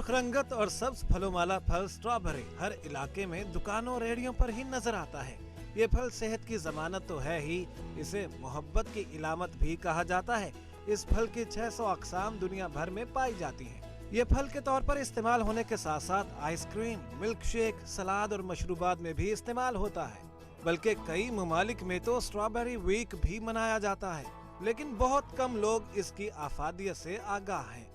सुर्ख रंगत और सब्ज फलों वाला फल स्ट्रॉबेरी हर इलाके में दुकानों और रेहड़ियों पर ही नजर आता है। ये फल सेहत की जमानत तो है ही, इसे मोहब्बत की इलामत भी कहा जाता है। इस फल की 600 अक़साम दुनिया भर में पाई जाती हैं। ये फल के तौर पर इस्तेमाल होने के साथ साथ आइसक्रीम, मिल्क शेक, सलाद और मशरूबात में भी इस्तेमाल होता है। बल्कि कई ममालिक में तो स्ट्रॉबेरी वीक भी मनाया जाता है, लेकिन बहुत कम लोग इसकी आफादियत से आगाह हैं।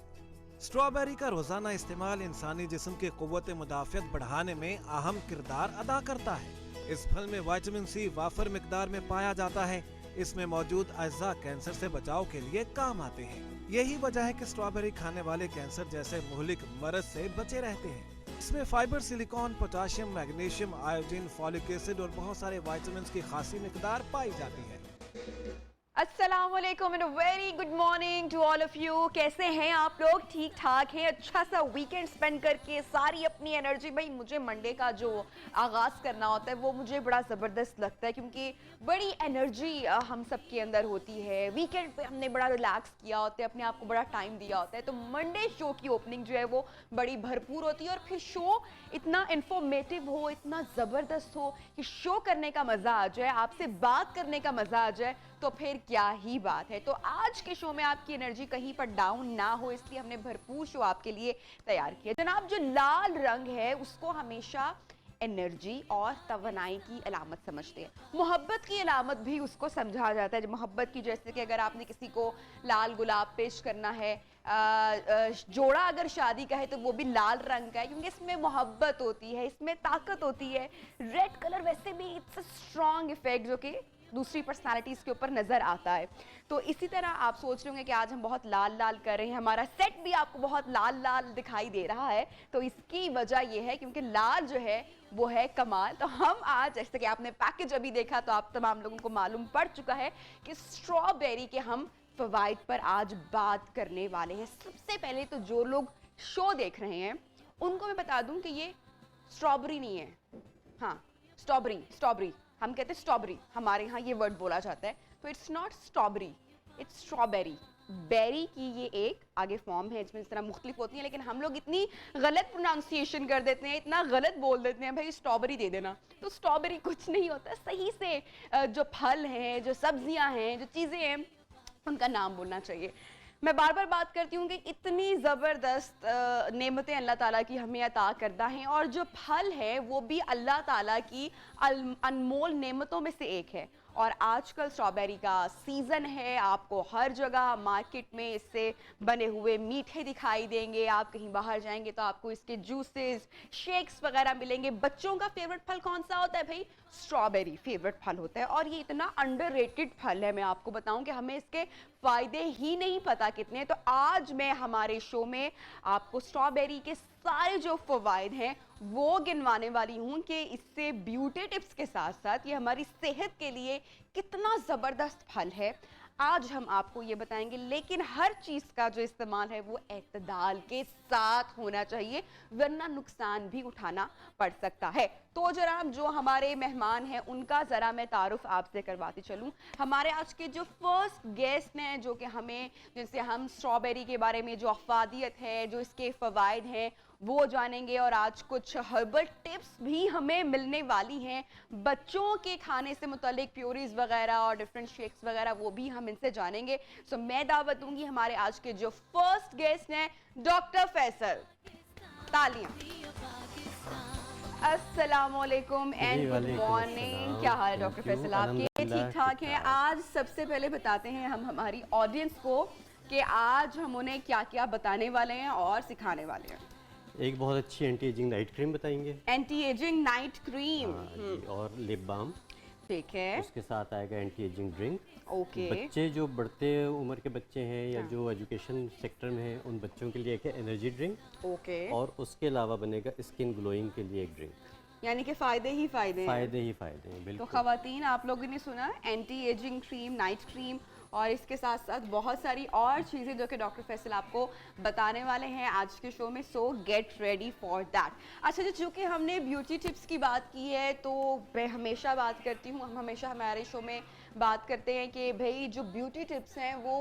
स्ट्रॉबेरी का रोजाना इस्तेमाल इंसानी जिस्म की क़ुव्वत मुदाफ़ियत बढ़ाने में अहम किरदार अदा करता है। इस फल में विटामिन सी वाफर मिकदार में पाया जाता है। इसमें मौजूद अज्जा कैंसर से बचाव के लिए काम आते हैं। यही वजह है कि स्ट्रॉबेरी खाने वाले कैंसर जैसे मुहलिक मर्ज से बचे रहते हैं। इसमें fibre, silicon, potassium, magnesium, iodine, folic acid और बहुत सारे विटामिन की खासी मिकदार पाई जाती है। अस्सलामुअलैकुम and very good morning to all of you. कैसे हैं आप लोग? ठीक ठाक हैं? अच्छा सा वीकेंड स्पेंड करके सारी अपनी एनर्जी, भाई मुझे मंडे का जो आगाज़ करना होता है वो मुझे बड़ा ज़बरदस्त लगता है, क्योंकि बड़ी एनर्जी हम सब के अंदर होती है। वीकेंड पे हमने बड़ा रिलैक्स किया होता है, अपने आप को बड़ा टाइम दिया होता है, तो मंडे शो की ओपनिंग जो है वो बड़ी भरपूर होती है। और फिर शो इतना इंफॉर्मेटिव हो, इतना ज़बरदस्त हो कि शो करने का मज़ा आ जाए, आपसे बात करने का मज़ा आ जाए, तो फिर क्या ही बात है। तो आज के शो में आपकी एनर्जी कहीं पर डाउन ना हो, इसलिए हमने भरपूर शो आपके लिए तैयार किया। जनाब, जो लाल रंग है उसको हमेशा एनर्जी और तवानाई की अलामत समझते हैं। मोहब्बत की अलामत भी उसको समझा जाता है। मोहब्बत की, जैसे कि अगर आपने किसी को लाल गुलाब पेश करना है, जोड़ा अगर शादी का है तो वो भी लाल रंग का है, क्योंकि इसमें मोहब्बत होती है, इसमें ताकत होती है। रेड कलर वैसे भी इट्स अ स्ट्रॉन्ग इफेक्ट जो कि दूसरी पर्सनालिटीज़ के ऊपर नज़र आता है। तो इसी तरह आप सोच रहे होंगे कि आज हम बहुत लाल लाल कर रहे हैं, हमारा सेट भी आपको बहुत लाल लाल दिखाई दे रहा है। तो इसकी वजह यह है क्योंकि लाल जो है वो है कमाल। तो हम आज, जैसे कि आपने पैकेज अभी देखा तो आप तमाम लोगों को मालूम पड़ चुका है कि स्ट्रॉबेरी के हम फ़वाइद पर आज बात करने वाले हैं। सबसे पहले तो जो लोग शो देख रहे हैं उनको मैं बता दूं कि ये स्ट्रॉबेरी नहीं है। हाँ, स्ट्रॉबेरी हम कहते हैं स्ट्रॉबेरी, हमारे यहाँ ये वर्ड बोला जाता है। तो it's not strawberry, it's strawberry. Berry की ये एक आगे फॉर्म है, इसमें इस तरह मुख्तलिफ होती है, लेकिन हम लोग इतनी गलत प्रोनाउंसिएशन कर देते हैं, इतना गलत बोल देते हैं, भाई स्ट्रॉबेरी दे देना। तो स्ट्रॉबेरी कुछ नहीं होता। सही से जो फल हैं, जो सब्जियां हैं, जो चीज़ें हैं, उनका नाम बोलना चाहिए। मैं बार बार बात करती हूँ कि इतनी ज़बरदस्त नेमतें अल्लाह ताला की हमें अता करता है, और जो फल है वो भी अल्लाह ताला की अनमोल नेमतों में से एक है। और आजकल स्ट्रॉबेरी का सीज़न है, आपको हर जगह मार्केट में इससे बने हुए मीठे दिखाई देंगे। आप कहीं बाहर जाएंगे तो आपको इसके जूसेस, शेक्स वगैरह मिलेंगे। बच्चों का फेवरेट फल कौन सा होता है भाई? स्ट्रॉबेरी फेवरेट फल होता है। और ये इतना अंडररेटेड फल है, मैं आपको बताऊं कि हमें इसके फ़ायदे ही नहीं पता कितने। तो आज मैं हमारे शो में आपको स्ट्रॉबेरी के सारे जो फ़वाइद हैं वो गिनवाने वाली हूँ कि इससे ब्यूटी टिप्स के साथ साथ ये हमारी सेहत के लिए कितना ज़बरदस्त फल है, आज हम आपको ये बताएंगे। लेकिन हर चीज़ का जो इस्तेमाल है वो एतदाल के साथ होना चाहिए, वरना नुकसान भी उठाना पड़ सकता है। तो जनाब, जो हमारे मेहमान हैं उनका ज़रा मैं तारुफ आपसे करवाती चलूँ। हमारे आज के जो फर्स्ट गेस्ट हैं, जो कि हमें, जिनसे हम स्ट्रॉबेरी के बारे में जो अफादियत है, जो इसके फ़वाइद हैं वो जानेंगे, और आज कुछ हर्बल टिप्स भी हमें मिलने वाली हैं। बच्चों के खाने से मुतालिक प्योरीज वगैरह और डिफरेंट शेक्स वगैरह वो भी हम इनसे जानेंगे। सो मैं दावत दूंगी हमारे आज के जो फर्स्ट गेस्ट हैं, डॉक्टर फैसल। तालियां। अस्सलामुअलैकुम एंड गुड मॉर्निंग। क्या हाल है डॉक्टर फैसल आपके? ठीक ठाक हैं। आज सबसे पहले बताते हैं हम हमारी ऑडियंस को कि आज हम उन्हें क्या क्या बताने वाले हैं और सिखाने वाले हैं। एक बहुत अच्छी एंटी एजिंग नाइट क्रीम बताएंगे। एंटी एजिंग नाइट क्रीम, और लिप बाम, ठीक है। उसके साथ आएगा एंटी एजिंग ड्रिंक। ओके। बच्चे जो बढ़ते उम्र के बच्चे हैं या जो एजुकेशन सेक्टर में हैं उन बच्चों के लिए एक है एनर्जी ड्रिंक। ओके। और उसके अलावा बनेगा स्किन ग्लोइंग के लिए एक ड्रिंक। यानी कि फायदे ही फायदे हैं। फायदे ही फायदे हैं, बिल्कुल। तो खवातीन, आप लोगों ने सुना anti ageing cream, night cream, और इसके साथ साथ बहुत सारी और चीज़ें जो कि डॉक्टर फैसल आपको बताने वाले हैं आज के शो में। सो गेट रेडी फॉर दैट। अच्छा जी, चूँकि हमने ब्यूटी टिप्स की बात की है तो मैं हमेशा बात करती हूँ, हम हमेशा हमारे शो में बात करते हैं कि भाई जो ब्यूटी टिप्स हैं वो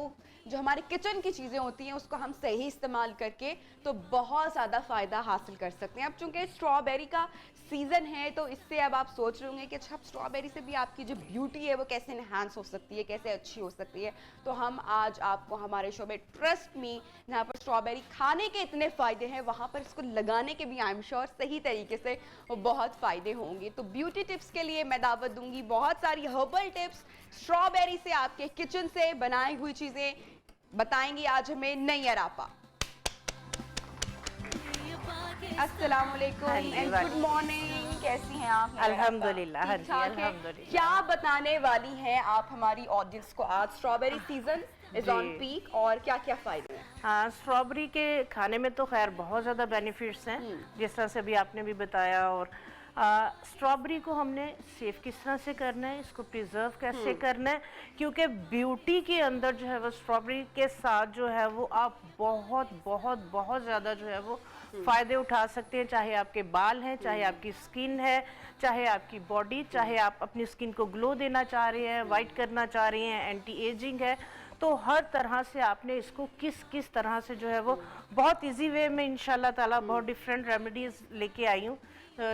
जो हमारे किचन की चीज़ें होती हैं उसको हम सही इस्तेमाल करके तो बहुत ज़्यादा फ़ायदा हासिल कर सकते हैं। अब चूंकि स्ट्रॉबेरी का सीज़न है तो इससे अब आप सोच रहे होंगे कि अच्छा स्ट्रॉबेरी से भी आपकी जो ब्यूटी है वो कैसे इन्हांस हो सकती है, कैसे अच्छी हो सकती है। तो हम आज आपको हमारे शो में ट्रस्ट मी जहाँ पर स्ट्रॉबेरी खाने के इतने फ़ायदे हैं वहाँ पर इसको लगाने के भी आई एम श्योर सही तरीके से वो बहुत फ़ायदे होंगे। तो ब्यूटी टिप्स के लिए मैं दावत दूंगी बहुत सारी हर्बल टिप्स, स्ट्रॉबेरी से आपके किचन से बनाई हुई चीज़ें बताएंगी आज हमें नैयर आपा। अस्सलाम वालेकुम एंड गुड मॉर्निंग, कैसी हैं आप? अल्हम्दुलिल्लाह, हाँ जी, ठीक-ठाक हैं? अल्हम्दुलिल्लाह। क्या बताने वाली हैं आप हमारी ऑडियंस को आज? स्ट्रॉबेरी सीजन इज जी। ऑन पीक और क्या क्या फायदे हैं? हाँ, स्ट्रॉबेरी के खाने में तो खैर बहुत ज़्यादा बेनिफिट्स हैं, जिस तरह से अभी आपने भी बताया। और स्ट्रॉबेरी को हमने सेव किस तरह से करना है, इसको प्रिजर्व कैसे करना है, क्योंकि ब्यूटी के अंदर जो है वो स्ट्रॉबेरी के साथ जो है वो आप बहुत बहुत बहुत ज़्यादा जो है वो फ़ायदे उठा सकते हैं। चाहे आपके बाल हैं, चाहे आपकी स्किन है, चाहे आपकी बॉडी, चाहे आप अपनी स्किन को ग्लो देना चाह रहे हैं, वाइट करना चाह रहे हैं, एंटी एजिंग है, तो हर तरह से आपने इसको किस किस तरह से जो है वो बहुत इजी वे में इंशाल्लाह ताला बहुत डिफरेंट रेमेडीज लेके आई हूँ,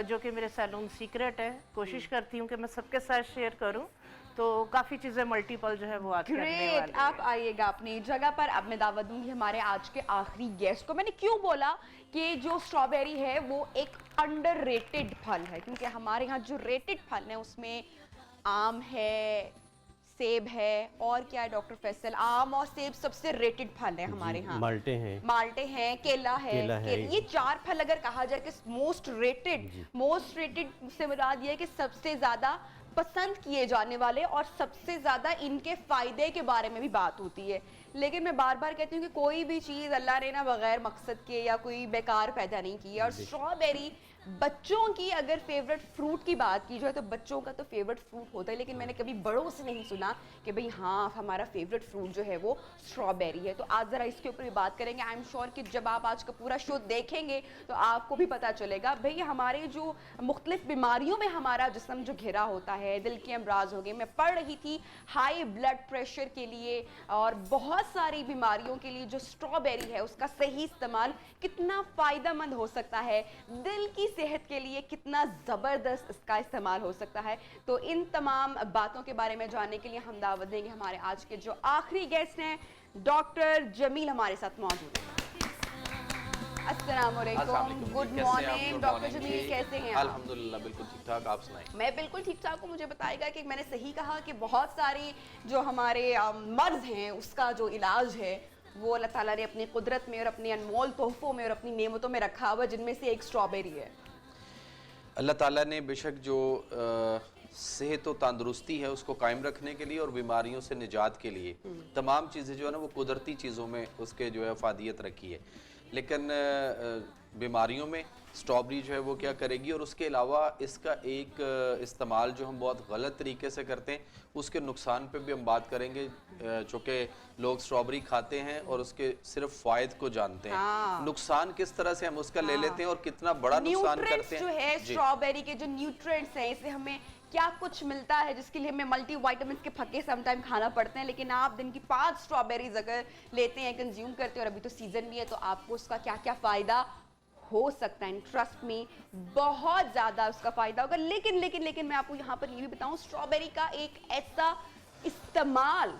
जो कि मेरे सैलून सीक्रेट है। कोशिश करती हूँ कि मैं सबके साथ शेयर करूँ, तो काफ़ी चीज़ें मल्टीपल जो है वो आज करने ग्रेट, वाली आप आइएगा अपनी जगह पर। अब मैं दावत दूंगी हमारे आज के आखिरी गेस्ट को। मैंने क्यों बोला कि जो स्ट्रॉबेरी है वो एक अंडररेटेड फल है, क्योंकि हमारे यहाँ जो रेटेड फल है उसमें आम है, सेब है, और क्या है डॉक्टर फैसल? आम और सेब सबसे रेटेड फल है हमारे यहाँ। माल्टे हैं, माल्टे हैं, केला है, है। ये चार फल अगर कहा जाए कि मोस्ट रेटेड से मुराद ये है कि सबसे ज्यादा पसंद किए जाने वाले और सबसे ज्यादा इनके फायदे के बारे में भी बात होती है। लेकिन मैं बार बार कहती हूँ कि कोई भी चीज अल्लाह ने ना बगैर मकसद के या कोई बेकार पैदा नहीं की है। और स्ट्रॉबेरी बच्चों की अगर फेवरेट फ्रूट की बात की जाए तो बच्चों का तो फेवरेट फ्रूट होता है, लेकिन मैंने कभी बड़ों से नहीं सुना कि भाई हाँ हमारा फेवरेट फ्रूट जो है वो स्ट्रॉबेरी है। तो आज ज़रा इसके ऊपर भी बात करेंगे। आई एम श्योर कि जब आप आज का पूरा शो देखेंगे तो आपको भी पता चलेगा भाई हमारे जो मुख्तलिफ बीमारियों में हमारा जिस्म जो घिरा होता है, दिल के अमराज हो गए, मैं पढ़ रही थी हाई ब्लड प्रेशर के लिए और बहुत सारी बीमारियों के लिए जो स्ट्रॉबेरी है उसका सही इस्तेमाल कितना फ़ायदेमंद हो सकता है, दिल की सेहत के लिए कितना ज़बरदस्त इसका इस्तेमाल हो सकता है। तो इन तमाम बातों के बारे में जानने के लिए हम दावत देंगे हमारे आज के जो आखिरी गेस्ट हैं, डॉक्टर जमील हमारे साथ मौजूद हैं। अस्सलाम वालेकुम, गुड मॉर्निंग डॉक्टर जमील, कैसे हैं आप? अल्हम्दुलिल्लाह बिल्कुल ठीक ठाक, आप सुनाएं? मैं बिल्कुल ठीक ठाक हूँ। मुझे बताएगा कि मैंने सही कहा कि बहुत सारी जो हमारे मर्ज हैं उसका जो इलाज है वो अल्लाह ताला ने अपनी कुदरत में और अपने अनमोल तोहफों में और अपनी नेमतों में रखा हुआ, जिनमें से एक स्ट्रॉबेरी है। अल्लाह ताला ने बेशक जो सेहत और तंदुरुस्ती है उसको कायम रखने के लिए और बीमारियों से निजात के लिए तमाम चीज़ें जो है ना वो कुदरती चीज़ों में उसके जो है अफादियत रखी है। लेकिन बीमारियों में स्ट्रॉबेरी जो है वो क्या करेगी, और उसके अलावा इसका एक इस्तेमाल जो हम बहुत गलत तरीके से करते हैं उसके नुकसान पे भी हम बात करेंगे। चूँकि लोग स्ट्रॉबेरी खाते हैं और उसके सिर्फ फ़ायद को जानते हैं, नुकसान किस तरह से हम उसका ले लेते हैं और कितना बड़ा नुकसान करते हैं। जो है स्ट्रॉबेरी के जो न्यूट्रिएंट्स हैं, इससे हमें क्या कुछ मिलता है जिसके लिए हमें मल्टी विटामिन्स के फक्के समटाइम खाना पड़ते हैं, लेकिन आप दिन की 5 स्ट्रॉबेरीज अगर लेते हैं, कंज्यूम करते हैं, और अभी तो सीजन भी है, तो आपको उसका क्या क्या फायदा हो सकता है। ट्रस्ट मी बहुत ज्यादा उसका फायदा होगा। लेकिन मैं आपको यहाँ पर ये भी बताऊं, स्ट्रॉबेरी का एक ऐसा इस्तेमाल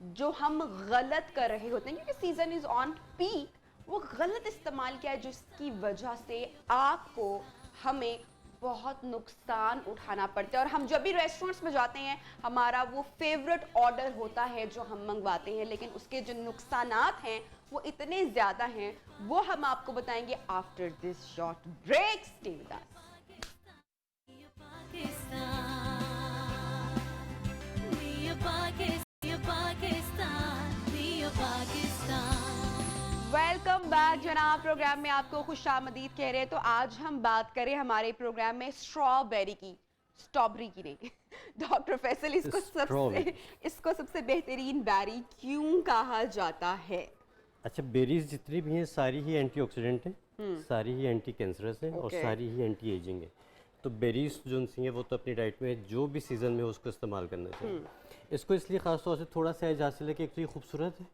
जो हम गलत कर रहे होते हैं, क्योंकि सीजन इज ऑन पीक, वो गलत इस्तेमाल क्या है जिसकी वजह से आपको हमें बहुत नुकसान उठाना पड़ता है। और हम जब भी रेस्टोरेंट्स में जाते हैं हमारा वो फेवरेट ऑर्डर होता है जो हम मंगवाते हैं, लेकिन उसके जो नुकसानात हैं वो इतने ज्यादा हैं, वो हम आपको बताएंगे after this short break. Stay with us. Welcome back जनाब, प्रोग्राम में आपको खुशामदीद कह रहे हैं। तो आज हम बात करें हमारे प्रोग्राम में स्ट्रॉबेरी की, स्ट्रॉबेरी की नहीं डॉक्टर फैसल, इसको सबसे बेहतरीन बेरी क्यों कहा जाता है? अच्छा, बेरीज जितनी भी हैं सारी ही एंटीऑक्सीडेंट हैं, सारी ही एंटी कैंसरस हैं और सारी ही एंटी एजिंग है। तो बेरीज जो सी हैं वो तो अपनी डाइट में जो भी सीज़न में उसको इस्तेमाल करना चाहिए। इसको इसलिए ख़ास तौर से थोड़ा सा एज हासिल है कि एक तो ये खूबसूरत है,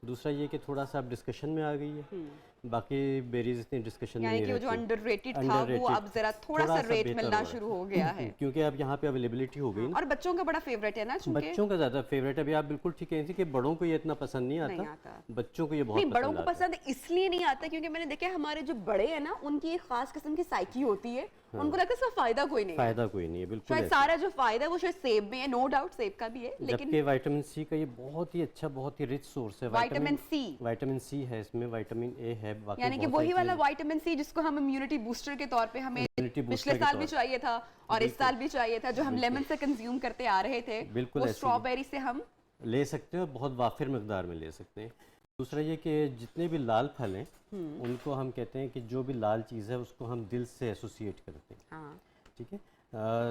दूसरा ये कि थोड़ा सा अब डिस्कशन में आ गई है, बाकी बेरीज इतनी डिस्कशन में यानी नहीं कि वो जो रहती। अंडररेटेड था वो Underrated, अब जरा थोड़ा सा रेट बेहतर मिलना हुआ है। शुरू हो गया है। क्योंकि अब यहाँ पे अवेलेबिलिटी हो गई ना, और बच्चों का बड़ा फेवरेट है ना, चूंकि बच्चों का ज़्यादा फेवरेट है। अभी आप बिल्कुल ठीक कह रही थी कि बड़ों को ये इतना पसंद नहीं नहीं आता, आता। बच्चों को ये बहुत नहीं, बड़ों को आता है। पसंद इसलिए नहीं आता क्योंकि मैंने देखा है हमारे जो बड़े हैं ना उनकी एक खास किस्म की साइकी होती है, उनको लगता है इसका फायदा कोई नहीं है। फ़ायदा कोई नहीं है, बिल्कुल शायद ऐसे। सारा जो फायदा है वो शायद सेब में है, नो डाउट सेब का भी है, लेकिन जबकि विटामिन सी का ये बहुत ही अच्छा, बहुत ही रिच सोर्स है। विटामिन सी, विटामिन सी है इसमें, विटामिन ए है, बाकी यानी कि बहुत वही सारी वाला चीज़ें। विटामिन सी जिसको हम इम्यूनिटी बूस्टर के तौर पे हमें Immunity booster पिछले के साल तौर भी पे। चाहिए था और इस साल भी चाहिए था, जो हम लेमन से कंज्यूम करते आ रहे थे, बिल्कुल वो ऐसे ही। स्ट्रॉबेरी से हम ले सकते हैं और बहुत वाफिर मकदार में ले सकते हैं। दूसरा ये कि जितने भी लाल फल हैं उनको हम कहते हैं कि जो भी लाल चीज़ है उसको हम दिल से एसोसिएट करते हैं, हाँ ठीक है।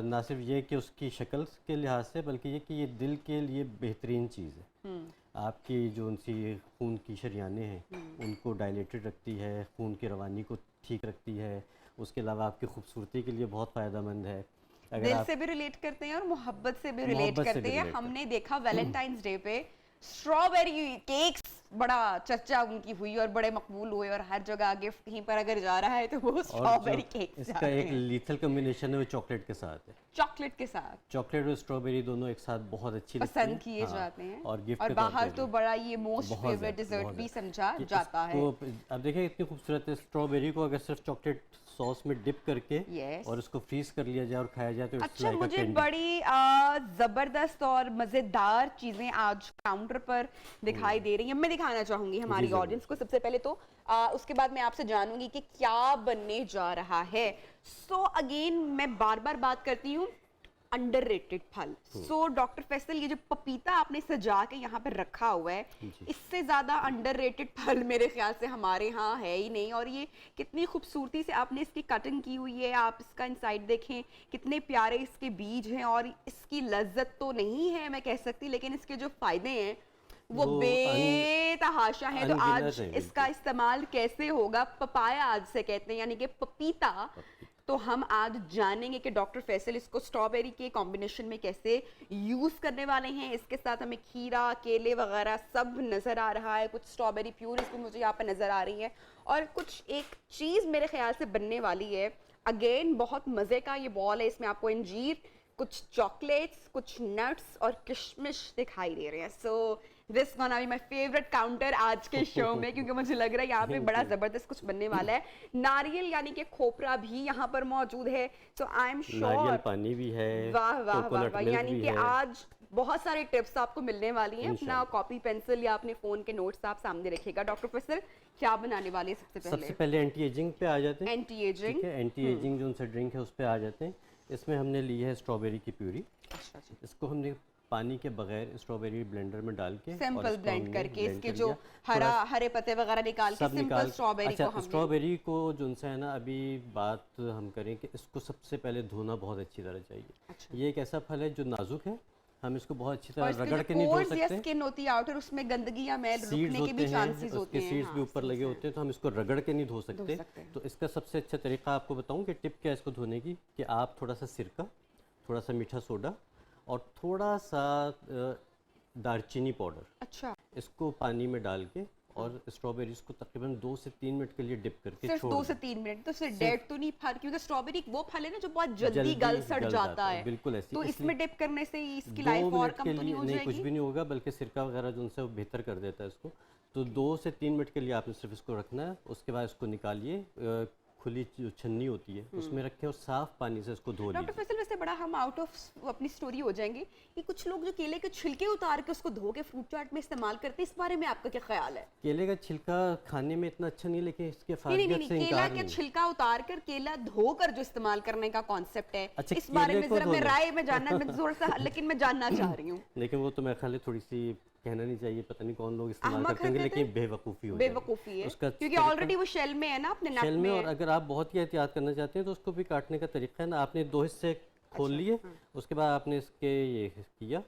ना सिर्फ ये कि उसकी शक्ल के लिहाज से, बल्कि ये कि ये दिल के लिए बेहतरीन चीज़ है। आपकी जो उनसी खून की शरियानें हैं उनको डायलेटेड रखती है, खून की रवानी को ठीक रखती है, उसके अलावा आपकी खूबसूरती के लिए बहुत फ़ायदेमंद है। अगर दिल आप से भी रिलेट करते हैं और मोहब्बत से भी रिलेट मोहब्बत से करते भी हैं। relate हमने देखा वैलेंटाइंस डे पे स्ट्रॉबेरी केक्स बड़ा चर्चा उनकी हुई और बड़े मकबूल हुए और हर जगह गिफ्ट कहीं पर अगर जा रहा है तो वो और स्ट्रॉबेरी जो केक्स इसका एक लीथल कम्बिनेशन है वो चॉकलेट के साथ है। चॉकलेट के साथ चॉकलेट और स्ट्रॉबेरी दोनों एक साथ बहुत अच्छी लगती पसंद हैं। किए हाँ, जाते हैं और गिफ्ट और के तौर बाहर पे तो भी। बड़ा ये मोस्ट बहुत फेवरेट ज़्यादा, डिजर्ट बहुत भी ज़्यादा। समझा कि जाता है। इसको- अब देखिए इतनी खूबसूरत है स्ट्रॉबेरी को अगर सिर्फ चॉकलेट सॉस में डिप करके Yes. और उसको फ्रीज कर लिया जाए और खाया जाए तो it's अच्छा, like a मुझे candy। बड़ी जबरदस्त और मजेदार चीजें आज काउंटर पर दिखाई दे रही हैं। मैं दिखाना चाहूंगी हमारी ज़रूर। ऑडियंस को सबसे पहले तो उसके बाद मैं आपसे जानूंगी कि क्या बनने जा रहा है। सो अगेन मैं बार बार बात करती हूँ अंडररेटेड फल। सो डॉक्टर फैसल, ये जो पपीता आपने सजा के यहाँ पर रखा हुआ है, इससे ज्यादा अंडररेटेड फल मेरे ख्याल से हमारे यहाँ है ही नहीं। और ये कितनी खूबसूरती से आपने इसकी कटिंग की हुई है, आप इसका इनसाइड देखें, कितने प्यारे इसके बीज हैं। और इसकी लज्जत तो नहीं है मैं कह सकती, लेकिन इसके जो फायदे हैं वो वो बेतहाशा है। तो अनगिनत आज हैं, इसका इस्तेमाल कैसे होगा, पपाया आज से कहते हैं यानी कि पपीता, तो हम आज जानेंगे कि डॉक्टर फैसल इसको स्ट्रॉबेरी के कॉम्बिनेशन में कैसे यूज करने वाले हैं। इसके साथ हमें खीरा, केले वगैरह सब नजर आ रहा है, कुछ स्ट्रॉबेरी प्यूरीज भी मुझे यहाँ पे नजर आ रही है और कुछ एक चीज मेरे ख्याल से बनने वाली है। अगेन बहुत मजे का ये बॉल है, इसमें आपको अंजीर, कुछ चॉकलेट्स, कुछ नट्स और किशमिश दिखाई दे रहे हैं। So this gonna be my favourite counter आज के शो में, क्योंकि मुझे लग रहा है यहाँ पे बड़ा जबरदस्त कुछ बनने वाला है। नारियल यानी कि खोपरा भी यहाँ पर मौजूद है। सो आई एम नारियल श्योर, पानी भी है, वाह वाह वाह कोकोनट वाह, मिल्क यानी भी कि है। आज बहुत सारी टिप्स आपको मिलने वाली हैं। अपना इंशाल्लाह। कॉपी पेंसिल या अपने फोन के नोट्स आप सामने रखिएगा। डॉक्टर फैसल क्या बनाने वाले हैं सबसे सबसे पहले? पहले एंटी एजिंग पे आ जाते हैं। Anti ageing. ठीक है, एंटी एजिंग जो उनसे ड्रिंक है उस पे आ जाते हैं। इसमें हमने ली है स्ट्रॉबेरी की प्यूरी। अच्छा जी, इसको हमने पानी के बगैर स्ट्रॉबेरी ब्लेंडर में डाल के और सिंपल इसको ब्लेंड हमने करके blend इसके कर जो लिया। हरे पत्ते वगैरह निकाल के सब सिंपल निकाल स्ट्रॉबेरी अच्छा, को हमने स्ट्रॉबेरी को जो उनसे है ना, अभी बात हम करें कि इसको सबसे पहले धोना बहुत अच्छी तरह चाहिए। अच्छा। ये एक ऐसा फल है जो नाजुक है, हम इसको बहुत अच्छी और तरह इसके रगड़ जो के नहीं धो pores या सकते। स्किन होती है आउटर, उसमें गंदगी या मैल सीड्स रुकने के होते भी हैं, चांसेस होते उसके हैं। सीड्स भी हाँ, ऊपर लगे होते हैं, तो हम इसको रगड़ के नहीं धो सकते। सकते हैं। तो इसका सबसे अच्छा तरीका आपको बताऊं कि टिप क्या है इसको धोने की, कि आप थोड़ा सा सिरका, थोड़ा सा मीठा सोडा और थोड़ा सा दालचीनी पाउडर, अच्छा, इसको पानी में डाल के और स्ट्रॉबेरीज को तकरीबन 2 से 3 मिनट के लिए डिप करके सिर्फ छोड़ 2 से दें। 3 मिनट तो सिर्फ डेड तो नहीं फल, क्योंकि स्ट्रॉबेरी वो फल है ना जो बहुत जल्दी गल सड़ जाता है। बिल्कुल ऐसी। तो इसलिए इसमें डिप करने से ही इसकी 2 लाइफ और मिनट कम के तो लिए नहीं हो नहीं, कुछ जाएगी? भी नहीं होगा, बल्कि सिरका वगैरह जो उनसे वो बेहतर कर देता है इसको। तो 2 से 3 मिनट के लिए आपने सिर्फ इसको रखना है। उसके बाद इसको निकालिए, खुली जो छन्नी होती है उसमें रखें और साफ पानी से इसको धो डॉक्टर लीजिए। फैसल, वैसे बड़ा हम आउट ऑफ अपनी स्टोरी हो जाएंगे कि कुछ लोग जो केले के छिलके उतार के उसको धो के फ्रूट चाट में इस्तेमाल करते हैं, इस बारे में आपका क्या ख्याल है? केले का छिलका खाने में इतना अच्छा नहीं, लेकिन इसके नहीं नहीं फायदे से नहीं, केला इनकार के नहीं। छिलका उतार कर केला धोकर जो इस्तेमाल करने का कॉन्सेप्ट है, अच्छा, इस बारे केले में को जरा मैं धोना। राय में जानना, मैं जोर से लेकिन मैं जानना चाह रही हूँ। लेकिन वो तो मेरे ख्याल है थोड़ी सी कहना नहीं चाहिए, पता नहीं कौन लोग इस्तेमाल अहमक करते हैं, हरकत लेकिन है। बेवकूफ़ी हो बेवकूफ़ी है, उसका क्योंकि तरीका- ऑलरेडी वो शेल में है ना, अपने नट शेल में। और में। अगर आप बहुत ही एहतियात करना चाहते हैं तो उसको भी काटने का तरीका है ना, आपने 2 हिस्से खोल लिए, उसके बाद आपने इसके ये किया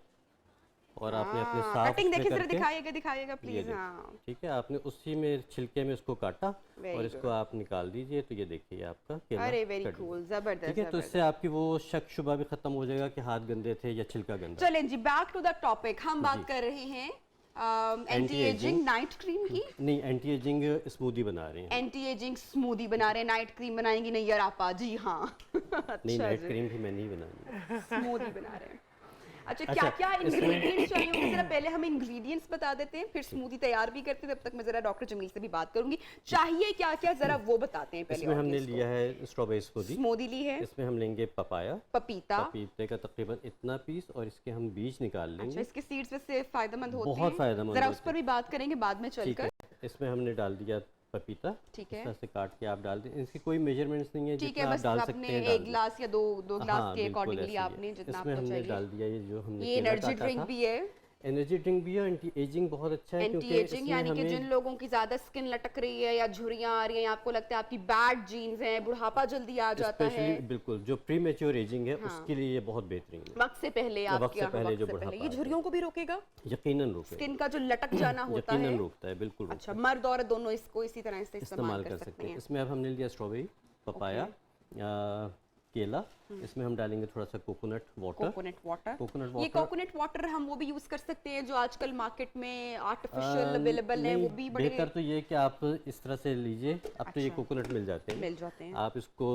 और आपने अपने साफ कटिंग उसमें देखिए जरा, करके दिखाइएगा ये प्लीज। देखिए, हाँ, ठीक है, आपने उसी में छिलके में इसको काटा Very और इसको आप निकाल दीजिए, तो ये देखिए आपका केला अरे वेरी कट गया। कूल, जबरदस्त ठीक है, तो जबरदस्त। इससे आपकी वो शक शुबा भी खत्म हो जाएगा कि हाथ गंदे थे या छिलका गंदा। चलें जी, बैक टू द टॉपिक। हम बात कर रहे हैं एंटी एजिंग नाइट क्रीम की। नहीं, एंटी एजिंग स्मूदी बना रहे हैं। एंटी एजिंग स्मूदी बना रहे हैं, नाइट क्रीम बनाएंगी नहीं यार आपा जी? हाँ नहीं, अच्छा नाइट जी, क्रीम भी मैं नहीं बनानी। स्मूदी बना रहे हैं। अच्छा, अच्छा, क्या क्या इसमें- इंग्रेडिएंट्स चाहिए होंगे? जरा पहले हम इंग्रेडिएंट्स बता देते हैं, फिर स्मूदी तैयार भी करते हैं। तब तक मैं जरा डॉक्टर जमील से भी बात करूंगी, चाहिए क्या क्या जरा वो बताते हैं पहले। इसमें हमने लिया है स्ट्रॉबेरी स्मूदी। स्मूदी ली है, इसमें हम लेंगे पपाया, पपीता। पपीते का तकरीबन इतना पीस, और इसके हम बीज निकाल अच्छा, लेंगे। इसके सीड्स वैसे फायदेमंद होते हैं? बहुत फायदेमंद जरा होते उस पर भी बात करेंगे बाद में ठीक है, चलकर। इसमें हमने डाल दिया पपीता, ठीक है, इस तरह से काट के आप डाल दें। इसकी कोई मेजरमेंट्स नहीं है, ठीक जितना है, आप बस डाल सकते आपने हैं डाल एक दें। गिलास या दो गिलास हाँ, के बिल्कुल अकॉर्डिंगली ऐसे ही है। आपने जितना इसमें आपको हमने चाहिए। डाल दिया ये जो हमने ये केला एनर्जी काटा ड्रिंक था। भी है। एनर्जी ड्रिंक भी है, एंटी एजिंग बहुत अच्छा है, एंटी क्योंकि एजिंग इसमें यानी कि हमें जिन लोगों की ज्यादा स्किन लटक रही है या झुर्रियां आ रही हैं, आपको लगता है आपकी बैड जीन्स हैं, बुढ़ापा जल्दी आ जाता है, स्पेशली बिल्कुल जो प्री मेच्योर एजिंग है उसके लिए ये बहुत बेहतरीन है। वक्त से पहले वक्त आपके से यहाँ पहले वक्त जो से पहले बुढ़ापा ये आता झुर्रियों को भी रोकेगा, यकीनन रोके, स्किन का जो लटक जाना होता है। यकीनन रोकता है, बिल्कुल अच्छा, रोकता मर्द औरत दोनों इसको इसी तरह से है। इस्तेमाल कर सकते हैं। इसमें अब हमने लिया स्ट्रॉबेरी, पपाया, केला, इसमें हम डालेंगे थोड़ा सा coconut water. Coconut water, coconut ये वाटर कोकोनट वाटर हम वो भी यूज कर सकते हैं जो आजकल मार्केट में आर्टिफिशियल अवेलेबल है, वो भी बड़े बेहतर तो ये कि आप इस तरह से लीजिए, अब तो ये अच्छा। कोकोनट मिल जाते हैं, मिल जाते हैं। आप इसको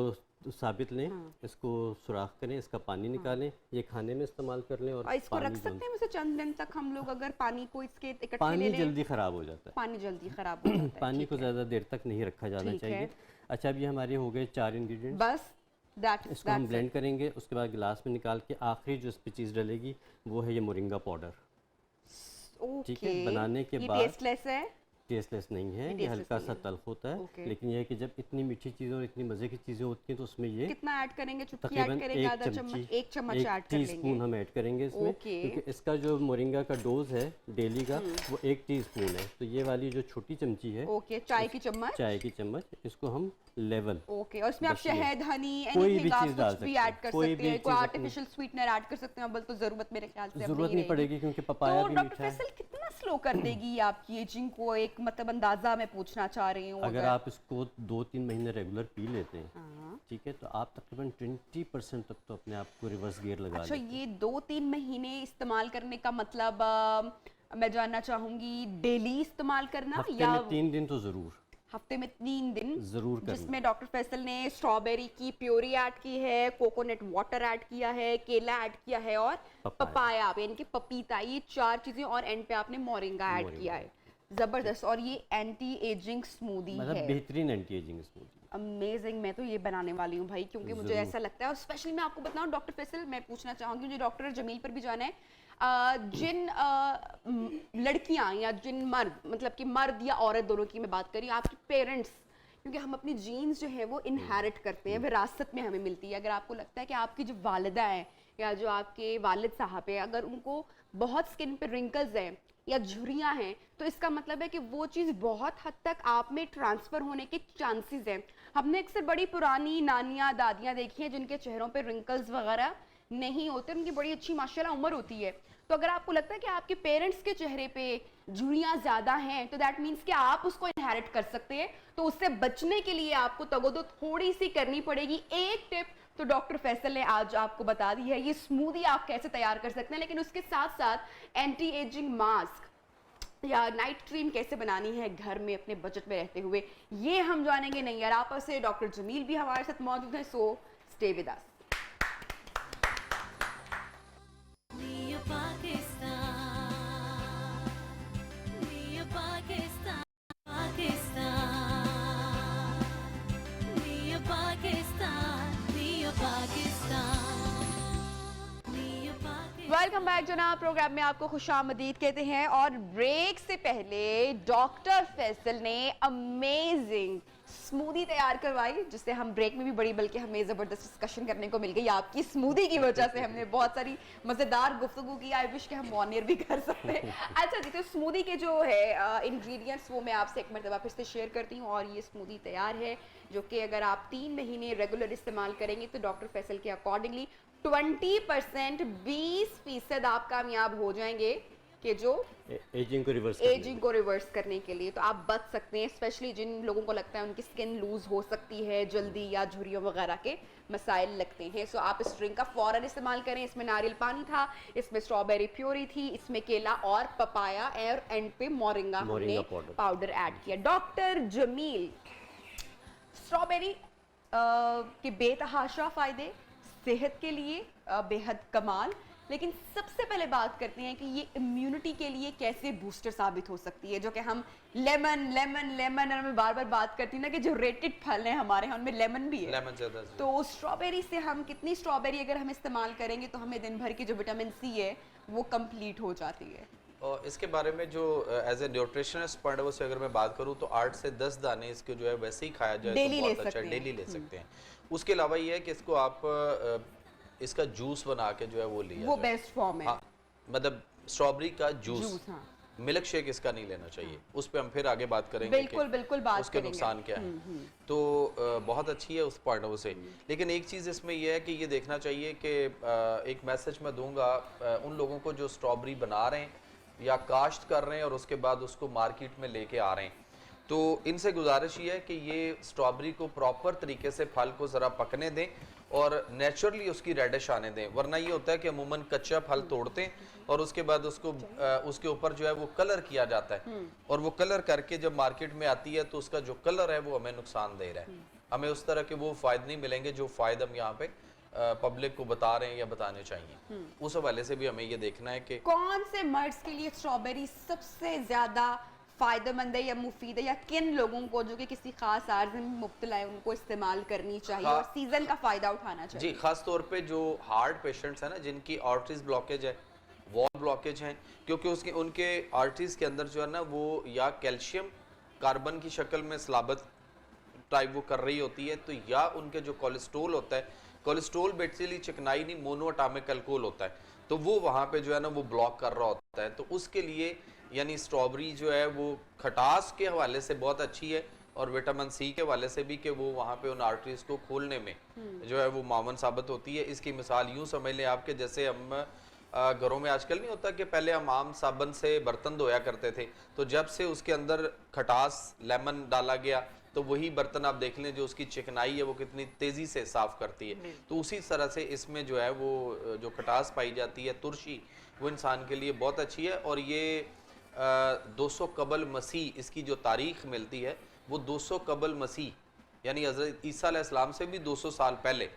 साबित लें, इसको सुराख करें, इसका पानी निकालें, ये खाने में इस्तेमाल कर लें। और और इसको रख पानी सकते हैं वैसे चंद दिन तक हम लोग, अगर पानी को इसके इकट्ठे पानी ले लें? जल्दी ख़राब हो जाता है, पानी जल्दी खराब हो जाता है। पानी ठीक को है। ज़्यादा देर तक नहीं रखा जाना ठीक है। चाहिए। अच्छा, अब ये हमारे हो गए 4 इंग्रेडिएंट्स। बस दैट इसको हम ब्लेंड करेंगे, उसके बाद गिलास में निकाल के आखिरी जो इस पे चीज़ डलेगी वो है ये मोरिंगा पाउडर। ठीक है, बनाने के बाद टेस्टलेस है। टेस्टलेस नहीं है, ये tasteless हल्का नहीं सा है। तल्ख होता है, Okay. लेकिन यह है कि जब इतनी मीठी चीज़ें और इतनी मज़े की चीज़ें होती हैं तो उसमें ये कितना ऐड करेंगे? चुटकी तकरीबन ऐड करेंगे, आधा चम्मच, एक चम्मच ऐड कर टीस्पून लेंगे। हम ऐड करेंगे इसमें, Okay. क्योंकि इसका जो मोरिंगा का डोज है डेली का वो 1 टीस्पून है, तो ये वाली जो छोटी चमची है, ओके, चाय की चम्मच। चाय की चम्मच, इसको हम लेवल ओके, और इसमें आप बस ये। शहद, हनी, कोई भी एनीथिंग आप चीज़ डाल कुछ भी सकते ऐड हैं, कर कोई सकते भी हैं, कोई चीज़ आर्टिफिशियल स्वीटनर ऐड कर सकते हैं, अब तो जरूरत मेरे ख्याल से अब ज़रूरत नहीं रहेगी। पड़ेगी, क्योंकि पपाया तो भी डॉक्टर मीठा है। फैसल कितना स्लो कर देगी ये आपकी एजिंग को? एक मतलब अंदाजा मैं पूछना चाह रही हूँ। अगर आप इसको 2-3 महीने रेगुलर पी लेते हैं, हाँ। ठीक है, तो आप तकरीबन 20% तक तो अपने आप को रिवर्स गियर लगा अच्छा, लेते हैं। ये 2-3 महीने इस्तेमाल करने का मतलब मैं जानना चाहूंगी डेली इस्तेमाल करना हफ्ते या में 3 दिन तो ज़रूर हफ्ते में 3 दिन? ज़रूर करना। जिसमें डॉक्टर फैसल ने स्ट्रॉबेरी की प्योरी ऐड की है, कोकोनट वाटर ऐड किया है, केला ऐड किया है और पपाया यानी कि पपीता, ये 4 चीजें, और एंड पे आपने मोरिंगा ऐड किया है। जबरदस्त। और ये एंटी एजिंग स्मूदी मतलब है, बेहतरीन एंटी एजिंग स्मूदी। अमेजिंग। मैं तो ये बनाने वाली हूँ भाई, क्योंकि मुझे ऐसा लगता है, और स्पेशली मैं आपको बताऊँ डॉक्टर फैसल, मैं पूछना चाहूँगी, मुझे डॉक्टर जमील पर भी जाना है, जिन लड़कियां या जिन मर्द, मतलब कि मर्द या औरत दोनों की मैं बात करी, आपके पेरेंट्स, क्योंकि हम अपनी जीन्स जो है वो इनहेरिट करते हैं, विरासत में हमें मिलती है। अगर आपको लगता है कि आपकी जो वालिदा है या जो आपके वालिद साहब है, अगर उनको बहुत स्किन पे रिंकल्स हैं या झुर्रियां हैं, तो इसका मतलब है कि वो चीज़ बहुत हद तक आप में ट्रांसफ़र होने के चांसेस हैं। हमने अक्सर बड़ी पुरानी नानियाँ दादियाँ देखी हैं जिनके चेहरों पे रिंकल्स वगैरह नहीं होते, उनकी बड़ी अच्छी माशाल्लाह उम्र होती है। तो अगर आपको लगता है कि आपके पेरेंट्स के चेहरे पे झुर्रियाँ ज़्यादा हैं, तो दैट मीन्स कि आप उसको इनहेरिट कर सकते हैं। तो उससे बचने के लिए आपको तगोदो थोड़ी सी करनी पड़ेगी। एक टिप तो डॉक्टर फैसल ने आज आपको बता दी है, ये स्मूदी आप कैसे तैयार कर सकते हैं, लेकिन उसके साथ साथ एंटी एजिंग मास्क या नाइट क्रीम कैसे बनानी है घर में अपने बजट में रहते हुए, ये हम जानेंगे नहीं यार आप से। डॉक्टर जमील भी हमारे साथ मौजूद हैं, so stay with us. Welcome back जनाब, प्रोग्राम में आपको खुशामदीद कहते हैं। और ब्रेक से पहले डॉक्टर फैसल ने अमेजिंग स्मूदी तैयार करवाई, जिससे हम ब्रेक में भी बड़ी बल्कि हमें ज़बरदस्त डिस्कशन करने को मिल गई आपकी स्मूदी की वजह से। हमने बहुत सारी मज़ेदार गुफ्तगू की, आई विश कि हम ऑनियर भी कर सकते हैं। अच्छा जी, तो स्मूदी के जो है इंग्रेडिएंट्स वो मैं आपसे एक मरतबा फिर से शेयर करती हूँ। और ये स्मूदी तैयार है, जो कि अगर आप 3 महीने रेगुलर इस्तेमाल करेंगे तो डॉक्टर फैसल के अकॉर्डिंगली 20% 20% आप कामयाब हो जाएंगे कि जो एजिंग को रिवर्स करने के लिए, तो आप बच सकते हैं, स्पेशली जिन लोगों को लगता है उनकी स्किन लूज हो सकती है जल्दी या झुर्रियों वगैरह के मसाइल लगते हैं। सो आप इस ड्रिंक का फौरन इस्तेमाल करें। इसमें नारियल पानी था, इसमें स्ट्रॉबेरी प्योरी थी, इसमें केला और पपाया और एंड पे मोरिंगा हमने पाउडर ऐड किया। डॉक्टर जमील, स्ट्रॉबेरी के बेतहाशा फायदे, सेहत के लिए बेहद कमाल, लेकिन सबसे पहले बात करते हैं कि ये इम्यूनिटी के लिए कैसे बूस्टर साबित हो सकती है, जो कि हम लेमन लेमन लेमन और मैं बार बार बात करती हूँ ना कि जो रेटेड फल हैं हमारे यहाँ उनमें लेमन भी है, लेमन ज्यादा। तो स्ट्रॉबेरी से हम कितनी स्ट्रॉबेरी अगर हम इस्तेमाल करेंगे तो हमें दिन भर की जो विटामिन सी है वो कंप्लीट हो जाती है। और इसके बारे में जो as a nutritionist point of view से अगर मैं बात करूँ तो 8 से 10 दाने इसके जो है वैसे ही खाया जाए डेली तो ले बहुत अच्छा, सकते हैं। डेली ले सकते हैं। उसके अलावा ये है कि इसको आप इसका जूस बना के जो है वो लिया वो जाए। बेस्ट फॉर्म है। हाँ, मतलब स्ट्रॉबेरी का जूस, हाँ। मिल्क शेक इसका नहीं लेना चाहिए। उस पे हम फिर आगे बात करेंगे बिल्कुल कि बिल्कुल बात उसके करेंगे। नुकसान क्या है। तो बहुत अच्छी है उस पॉइंट ऑफ व्यू से। लेकिन एक चीज़ इसमें यह है कि ये देखना चाहिए कि एक मैसेज मैं दूंगा उन लोगों को जो स्ट्रॉबेरी बना रहे हैं या काश्त कर रहे हैं और उसके बाद उसको मार्केट में लेके आ रहे हैं, तो इनसे गुजारिश ये है कि ये स्ट्रॉबेरी को प्रॉपर तरीके से फल को ज़रा पकने दें और नेचुरली उसकी रेडिश आने दें। वरना ये होता है कि अमूमन कच्चा फल तोड़ते हैं और उसके बाद उसको उसके ऊपर जो है वो कलर किया जाता है और वो कलर करके जब मार्केट में आती है तो उसका जो कलर है वो हमें नुकसान दे रहा है। हमें उस तरह के वो फ़ायदे नहीं मिलेंगे जो फ़ायदे हम यहाँ पे पब्लिक को बता रहे हैं या बताने चाहिए। उस हवाले से भी हमें ये देखना है कि कौन से मर्ड्स के लिए स्ट्रॉबेरी सबसे ज्यादा फायदेमंद है या मुफीद है, या किन लोगों को जो कि किसी खास आर्ज में मुब्तला है उनको इस्तेमाल करनी चाहिए और सीजन का फायदा उठाना चाहिए? जी, खास तौर पे जो हार्ट पेशेंट्स हैं ना, जिनकी आर्टरीज ब्लॉकेज है, वॉल ब्लॉकेज हैं, क्योंकि उसके उनके आर्टरीज के अंदर जो है ना वो या कैल्शियम कार्बन की शक्ल में सलाबत टाइप वो कर रही होती है, तो या उनके जो कोलेस्ट्रोल होता है, कोलेस्ट्रोल बेसिकली चिकनाई नहीं मोनो एटॉमिक अल्कोहल होता है, तो वो वहाँ पे जो है ना वो ब्लॉक कर रहा होता है। तो उसके लिए यानी स्ट्रॉबेरी जो है वो खटास के हवाले से बहुत अच्छी है और विटामिन सी के हवाले से भी कि वो वहाँ पे उन आर्टरीज को खोलने में जो है वो मावन साबित होती है। इसकी मिसाल यूँ समझ लें आपके, जैसे हम घरों में आजकल नहीं होता कि पहले हम आम साबन से बर्तन धोया करते थे, तो जब से उसके अंदर खटास लेमन डाला गया तो वही बर्तन आप देख लें जो उसकी चिकनाई है वो कितनी तेज़ी से साफ़ करती है। तो उसी तरह से इसमें जो है वो जो खटास पाई जाती है, तुरशी, वो इंसान के लिए बहुत अच्छी है। और ये 200 कबल मसीह इसकी जो तारीख़ मिलती है वो 200 कबल मसीह यानी हज़रत ईसा अलैहिस्सलाम से भी 200 साल पहले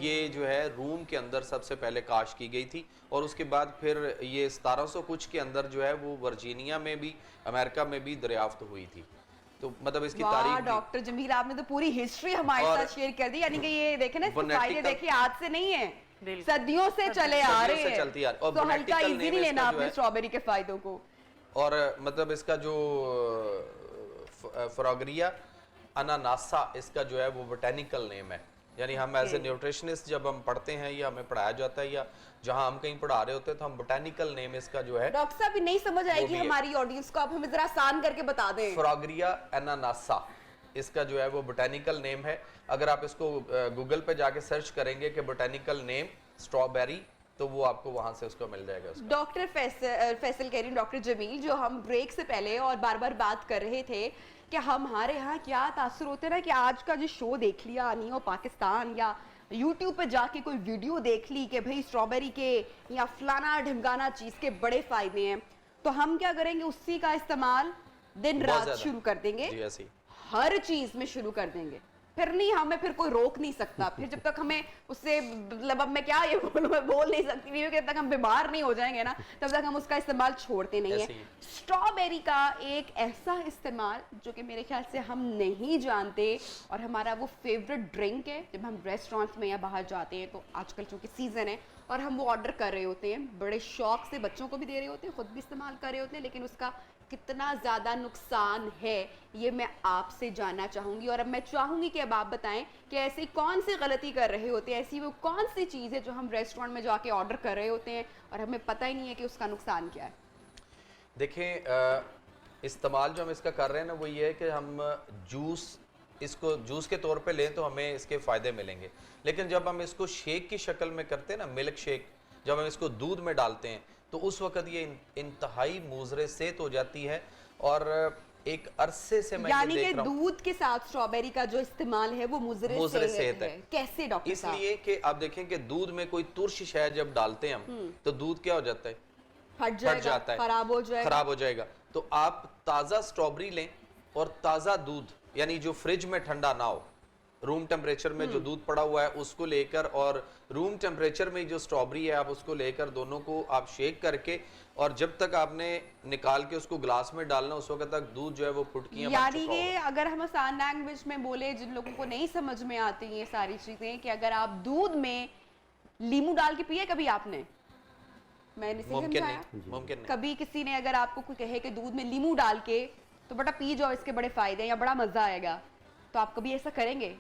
ये जो है रूम के अंदर सबसे पहले काश की गई थी और उसके बाद फिर ये 1700 कुछ के अंदर जो है वो वर्जीनिया में भी, अमेरिका में भी दरियाफ्त हुई थी। तो मतलब इसकी तारीख डॉक्टर जमील आपने तो पूरी हिस्ट्री हमारे साथ शेयर कर दी, यानी कि ये देखे ना फायदे देखिए आज से नहीं है, सदियों से चले आ रहे हैं, चलती आ रही। और तो हल्का इजी नहीं लेना आपने स्ट्रॉबेरी के फायदों को। और मतलब इसका जो फ्रॉगरिया अनानासा इसका जो है वो बोटेनिकल नेम है, यानी हम एज ए न्यूट्रिशनिस्ट जब हम पढ़ते हैं या हमें पढ़ाया जाता है या जहां हम कहीं पढ़ा रहे होते हैं तो हम बोटेनिकल नेम इसका जो है। डॉक्टर साहब नहीं समझ आएगी हमारी ऑडियंस को, आप हमें जरा आसान करके बता दें। फ्रॉगरिया एनानासा इसका जो है वो बोटेनिकल नेम है। अगर आप इसको गूगल पे जाके सर्च करेंगे कि बोटेनिकल नेम स्ट्रॉबेरी तो वो आपको वहां से उसको मिल जाएगा। डॉक्टर फैसल कह रही हूँ, डॉक्टर जमील, जो हम ब्रेक से पहले और बार बार बात कर रहे थे कि हमारे यहाँ क्या तासुर होते हैं ना कि आज का जो शो देख लिया नहीं हो पाकिस्तान या यूट्यूब पे जाके कोई वीडियो देख ली कि भाई स्ट्रॉबेरी के या फलाना ढिमकाना चीज़ के बड़े फायदे हैं, तो हम क्या करेंगे उसी का इस्तेमाल दिन रात शुरू कर देंगे, हर चीज़ में शुरू कर देंगे, फिर नहीं हमें फिर कोई रोक नहीं सकता। फिर जब तक हमें उससे मतलब अब मैं क्या ये बोल नहीं सकती नहीं, जब तक हम बीमार नहीं हो जाएंगे ना तब तक हम उसका इस्तेमाल छोड़ते नहीं है। स्ट्रॉबेरी का एक ऐसा इस्तेमाल जो कि मेरे ख्याल से हम नहीं जानते और हमारा वो फेवरेट ड्रिंक है, जब हम रेस्टोरेंट्स में या बाहर जाते हैं तो आजकल चूँकि सीज़न है और हम वो ऑर्डर कर रहे होते हैं, बड़े शौक से बच्चों को भी दे रहे होते हैं, खुद भी इस्तेमाल कर रहे होते हैं, लेकिन उसका कितना ज़्यादा नुकसान है ये मैं आपसे जानना चाहूँगी। और अब मैं चाहूँगी कि अब आप बताएं कि ऐसी कौन सी गलती कर रहे होते हैं, ऐसी वो कौन सी चीज़ है जो हम रेस्टोरेंट में जाके ऑर्डर कर रहे होते हैं और हमें पता ही नहीं है कि उसका नुकसान क्या है। देखें, इस्तेमाल जो हम इसका कर रहे हैं ना वो ये है कि हम इसको जूस के तौर पे लें तो हमें इसके फ़ायदे मिलेंगे, लेकिन जब हम इसको शेक की शक्ल में करते हैं ना, मिल्क शेक, जब हम इसको दूध में डालते हैं तो उस वक्त ये इंतहाई मुज़रे सेहत हो जाती है। और एक अरसे से मैं ये यानी कि देख रहा हूँ दूध के साथ स्ट्रॉबेरी का जो इस्तेमाल है वो मुज़रे सेहत है। कैसे डॉक्टर साहब? इसलिए कि आप देखें कि दूध में कोई तुर्श शहद जब डालते हैं हम, तो दूध क्या हो जाता है? फट जाता जाएगा, है, खराब हो जाएगा। तो आप ताज़ा स्ट्रॉबेरी लें और ताज़ा दूध, यानी जो फ्रिज में ठंडा ना हो, रूम टेम्परेचर में जो दूध पड़ा हुआ है उसको लेकर, और रूम टेम्परेचर में जो स्ट्रॉबेरी है आप उसको लेकर, दोनों को आप शेक करके, और जब तक आपने निकाल के उसको ग्लास में डालना उस वक्त तक दूध जो है वो फुटकियां बन यानी चुका कि होगा। अगर हम आसान लैंग्वेज में बोले, जिन लोगों को नहीं समझ में आती ये सारी चीजें, कि अगर आप दूध में लीमू डाल के पिए कभी आपने? मैंने सही मुमकिन समझाया? नहीं, मुमकिन नहीं। कभी किसी ने अगर आपको कोई कहे कि दूध में लीमू डाल के तो बेटा पी जाओ, इसके बड़े फायदे हैं या बड़ा मजा आएगा, तो आप कभी ऐसा करेंगे?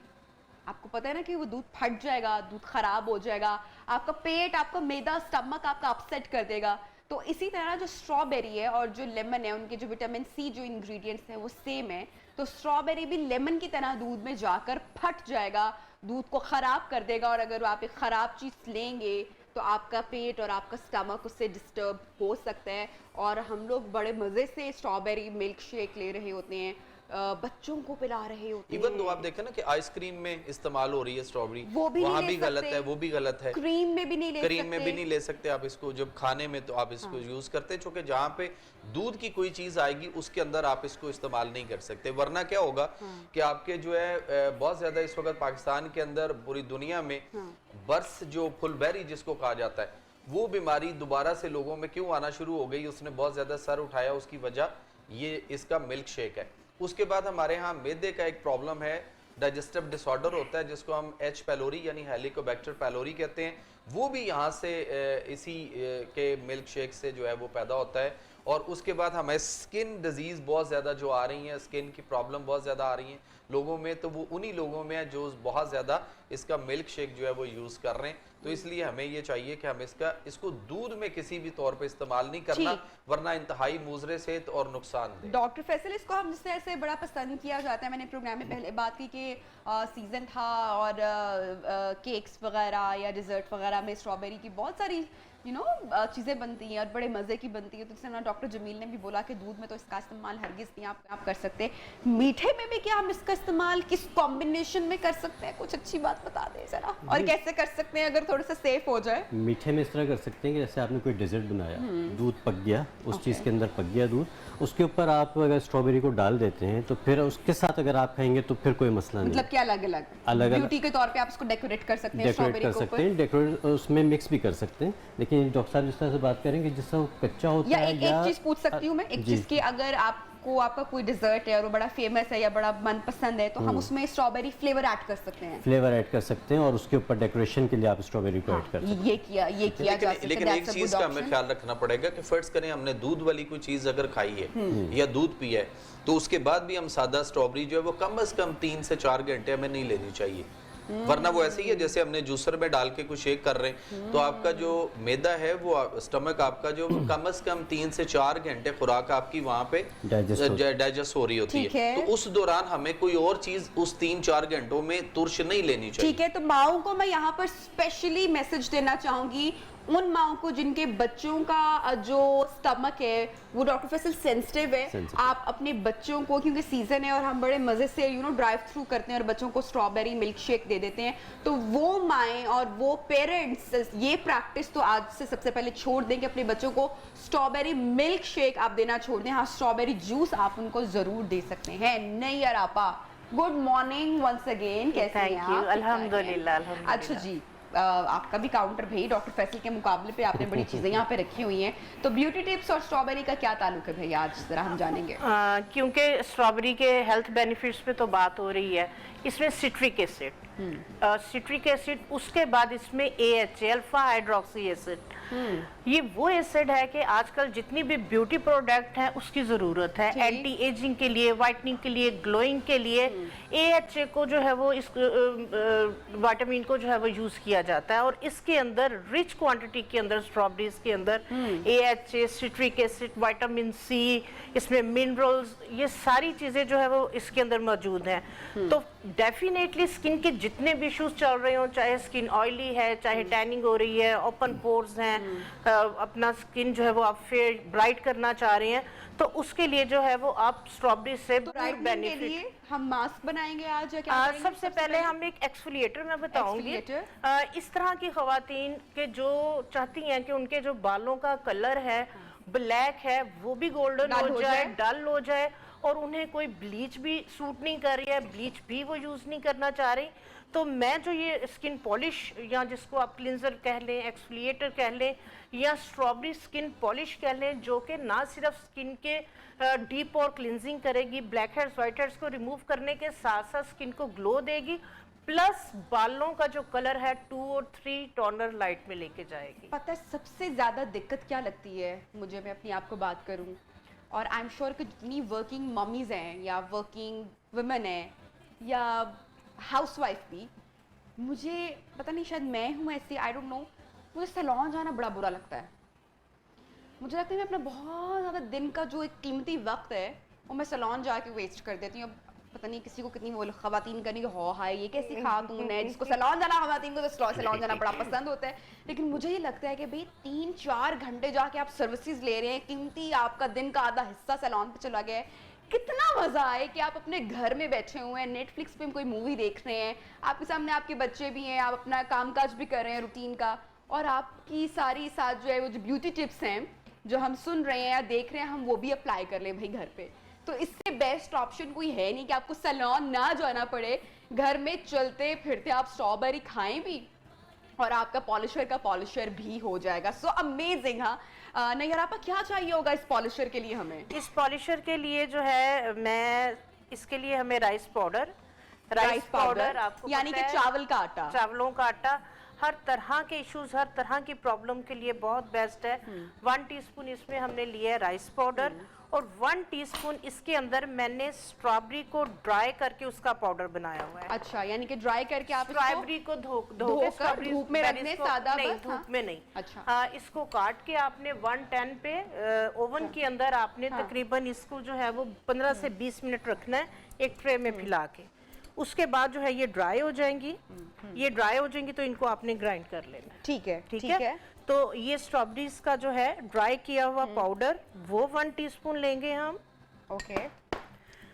आपको पता है ना कि वो दूध फट जाएगा, दूध खराब हो जाएगा, आपका पेट, आपका मैदा, स्टमक आपका अपसेट कर देगा। तो इसी तरह जो स्ट्रॉबेरी है और जो लेमन है, उनके जो विटामिन सी जो इंग्रेडिएंट्स हैं वो सेम है। तो स्ट्रॉबेरी भी लेमन की तरह दूध में जाकर फट जाएगा, दूध को ख़राब कर देगा, और अगर आप एक ख़राब चीज़ लेंगे तो आपका पेट और आपका स्टमक उससे डिस्टर्ब हो सकता है। और हम लोग बड़े मज़े से स्ट्रॉबेरी मिल्क शेक ले रहे होते हैं, बच्चों को पिला रहे होते हैं। इवन तो आप देखें ना कि आइसक्रीम में इस्तेमाल हो रही है स्ट्रॉबेरी, वो भी वहाँ नहीं भी ले गलत सकते। है, वो भी गलत है। क्रीम में भी नहीं ले क्रीम सकते। में भी नहीं ले सकते आप इसको, जब खाने में तो आप इसको यूज करते हैं, चूंकि जहाँ पे दूध की कोई चीज आएगी उसके अंदर आप इसको इस्तेमाल नहीं कर सकते। वरना क्या होगा कि आपके जो है बहुत ज्यादा इस वक्त पाकिस्तान के अंदर, पूरी दुनिया में बर्स जो फुलबेरी जिसको कहा जाता है, वो बीमारी दोबारा से लोगों में क्यों आना शुरू हो गई, उसने बहुत ज्यादा सर उठाया, उसकी वजह ये इसका मिल्क शेक है। उसके बाद हमारे यहाँ मैदे का एक प्रॉब्लम है, डाइजेस्टिव डिसऑर्डर होता है जिसको हम एच पैलोरी यानी हेलिकोबैक्टर पैलोरी कहते हैं, वो भी यहाँ से इसी के मिल्क शेक से जो है वो पैदा होता है। और उसके बाद हमें स्किन डिजीज़ बहुत ज़्यादा जो आ रही हैं, स्किन की प्रॉब्लम बहुत ज़्यादा आ रही हैं लोगों में, तो वो उन्हीं लोगों में है जो बहुत ज़्यादा इसका मिल्क शेक जो है वो यूज़ कर रहे हैं। तो इसलिए हमें ये चाहिए कि हम इसको दूध में किसी भी तौर पे इस्तेमाल नहीं करना, वरना इंतहाई मुज़रे सेहत और नुकसान दे। डॉक्टर फैसल, इसको हम जिस तरह से बड़ा पसंद किया जाता है, मैंने प्रोग्राम में पहले बात की कि सीज़न था और केक्स वगैरह या डिज़र्ट वगैरह में स्ट्रॉबेरी की बहुत सारी चीज़ें बनती हैं और बड़े मज़े की बनती है। तो जैसे ना डॉक्टर जमील ने भी बोला कि दूध में तो इसका इस्तेमाल हरगिज़ नहीं आप कर सकते, मीठे में भी क्या हम इसका इस्तेमाल किस कॉम्बिनेशन में कर सकते हैं? कुछ अच्छी बात बता दें ज़रा, और कैसे कर सकते हैं अगर थोड़ा सा सेफ हो जाए? मीठे में इस तरह कर सकते हैं कि जैसे आपने कोई डेजर्ट बनाया, दूध पक गया, उस चीज़ के अंदर पक गया दूध, उसके ऊपर आप अगर स्ट्रॉबेरी को डाल देते हैं तो फिर उसके साथ अगर आप खाएंगे तो फिर कोई मसला नहीं। मतलब क्या अलग अलग ब्यूटी के तौर पे आप इसको डेकोरेट कर सकते हैं, डेकोरेट कर सकते हैं, डेकोरेट उसमें मिक्स भी कर सकते हैं। लेकिन डॉक्टर साहब जिस तरह से बात करेंगे, जिस तरह कच्चा होता है, एक चीज पूछ सकती हूँ मैं, एक चीज की, अगर आपका कोई डिजर्ट है और वो बड़ा फेमस है या बड़ा मनपसंद है, तो हम उसमें स्ट्रॉबेरी फ्लेवर ऐड कर सकते हैं? फ्लेवर ऐड कर सकते हैं और उसके ऊपर डेकोरेशन के लिए आप स्ट्रॉबेरी को ऐड कर सकते हैं। ये किया जा सकता है। लेकिन एक चीज का हमें ख्याल रखना पड़ेगा कि फर्ज करें हमने दूध वाली कोई चीज अगर खाई है या दूध पिया है, तो उसके बाद भी हम सादा स्ट्रॉबेरी जो है वो कम से कम 3 से 4 घंटे हमें नहीं लेनी चाहिए। वरना वो ऐसे ही है जैसे हमने जूसर में डाल के कुछ शेक कर रहे हैं, तो आपका जो मैदा है वो स्टमक आपका जो कम से कम 3 से 4 घंटे खुराक आपकी वहाँ पे डाइजेस्ट हो रही होती है। तो उस दौरान हमें कोई और चीज उस 3-4 घंटों में तुर्श नहीं लेनी चाहिए। ठीक है, तो माओ को मैं यहाँ पर स्पेशली मैसेज देना चाहूंगी, उन माओं को जिनके बच्चों का जो स्टमक है वो डॉक्टर फैसल सेंसिटिव है, आप अपने बच्चों को, क्योंकि सीजन है और हम बड़े मजे से ड्राइव थ्रू करते हैं और बच्चों को स्ट्रॉबेरी मिल्क शेक दे देते हैं, तो वो माएँ और वो पेरेंट्स ये प्रैक्टिस तो आज से सबसे पहले छोड़ दें कि अपने बच्चों को स्ट्रॉबेरी मिल्क शेक आप देना छोड़ दें। हाँ, स्ट्रॉबेरी जूस आप उनको जरूर दे सकते हैं। नहीं यार आपा, गुड मॉर्निंग वंस अगेन, कैसे हैं आप? अल्हम्दुलिल्लाह। अच्छा जी, आपका भी काउंटर भाई डॉक्टर फैसल के मुकाबले पे आपने बड़ी चीजें यहाँ पे रखी हुई हैं, तो ब्यूटी टिप्स और स्ट्रॉबेरी का क्या ताल्लुक है भाई, आज जरा हम जानेंगे। क्योंकि स्ट्रॉबेरी के हेल्थ बेनिफिट्स पे तो बात हो रही है, इसमें सिट्रिक एसिड, उसके बाद इसमें AHA अल्फा हाइड्रोक्सी एसिड, ये वो एसिड है कि आजकल जितनी भी ब्यूटी प्रोडक्ट हैं उसकी ज़रूरत है, एंटी एजिंग के लिए, वाइटनिंग के लिए, ग्लोइंग के लिए AHA को जो है वो इस विटामिन को जो है वो यूज़ किया जाता है, और इसके अंदर रिच क्वांटिटी के अंदर स्ट्रॉबेरीज के अंदर AHA, citric acid, vitamin C, इसमें मिनरल्स, ये सारी चीज़ें जो है वो इसके अंदर मौजूद हैं। तो डेफिनेटली स्किन के जितने भी इश्यूज चल रहे हो, चाहे स्किन ऑयली है, चाहे टैनिंग हो रही है, ओपन पोर्स हैं, अपना स्किन जो है वो आप फेयर ब्राइट करना चाह रहे हैं, तो उसके लिए जो है वो आप स्ट्रॉबेरी से ब्राइटनिंग के बेनिफिट। लिए हम मास्क बनाएंगे आज या क्या करेंगे? सबसे पहले हम एक एक्सफोलिएटर मैं बताऊंगी। इस तरह की खवातीन के जो चाहती हैं कि उनके जो बालों का कलर है ब्लैक है वो भी गोल्डन हो जाए, डल हो जाए, और उन्हें कोई ब्लीच भी सूट नहीं कर रही है, ब्लीच भी वो यूज नहीं करना चाह रही, तो मैं जो ये स्किन पॉलिश या जिसको आप क्लिंजर कह लें, एक्सफोलिएटर कह लें, या स्ट्रॉबेरी स्किन पॉलिश कह लें, जो कि ना सिर्फ स्किन के डीप और क्लिंजिंग करेगी, ब्लैक हेड्स व्हाइट हेड्स को रिमूव करने के साथ साथ स्किन को ग्लो देगी, प्लस बालों का जो कलर है 2 और 3 टोनर लाइट में लेके जाएगी। पता है सबसे ज्यादा दिक्कत क्या लगती है मुझे, मैं अपनी आप को बात करूं, और आई एम श्योर कि जितनी वर्किंग मम्मीज हैं या वर्किंग वुमेन हैं या हाउसवाइफ भी, मुझे पता नहीं शायद मैं हूँ ऐसी, आई डोंट नो, मुझे सैलून जाना बड़ा बुरा लगता है। मुझे लगता है मैं अपना बहुत ज़्यादा दिन का जो एक कीमती वक्त है वो मैं सैलून जाके वेस्ट कर देती हूँ। अब पता नहीं किसी को कितनी वो खवातीन करनी हो हाय ये कैसी खातून है जिसको सैलून जाना, खवातीन को तो सैलून जाना बड़ा पसंद होता है, लेकिन मुझे ये लगता है कि भाई 3-4 घंटे जाके आप सर्विसेज ले रहे हैं, कीमती आपका दिन का आधा हिस्सा सैलून पे चला गया है। कितना मजा आए कि आप अपने घर में बैठे हुए हैं, नेटफ्लिक्स पे कोई मूवी देख रहे हैं, आपके सामने आपके बच्चे भी हैं, आप अपना कामकाज भी कर रहे हैं रूटीन का, और आपकी सारी साथ जो है वो जो ब्यूटी टिप्स हैं जो हम सुन रहे हैं या देख रहे हैं हम वो भी अप्लाई कर लें भाई घर पे। तो इससे बेस्ट ऑप्शन कोई है नहीं कि आपको सैलून ना जाना पड़े, घर में चलते फिरते आप स्ट्रॉबेरी खाएं भी और आपका पॉलिशर का पॉलिशर भी हो जाएगा। So amazing. हाँ नहीं यार, आपका क्या चाहिए होगा इस पॉलिशर के लिए? हमें इस पॉलिशर के लिए जो है मैं इसके लिए हमें राइस पाउडर आपको यानी कि चावल का आटा, चावलों का आटा हर तरह के इश्यूज, हर तरह की प्रॉब्लम के लिए बहुत बेस्ट है। 1 टीस्पून इसमें हमने लिया है राइस पाउडर, और 1 टीस्पून इसके अंदर मैंने स्ट्रॉबेरी को ड्राई करके उसका पाउडर बनाया हुआ है। अच्छा, यानी कि ड्राई करके आप स्ट्रॉबेरी को धोकर धूप में रखने, सादा नहीं, बस, धूप में नहीं। अच्छा। इसको काट के आपने 110 पे ओवन के अंदर आपने तकरीबन इसको जो है वो 15 से 20 मिनट रखना है एक ट्रे में फैला के। उसके बाद जो है ये ड्राई हो जाएंगी, ये ड्राई हो जाएंगी तो इनको आपने ग्राइंड कर लेना। ठीक है, ठीक है। तो ये स्ट्रॉबेरीज का जो है ड्राई किया हुआ पाउडर वो 1 टीस्पून लेंगे हम। ओके,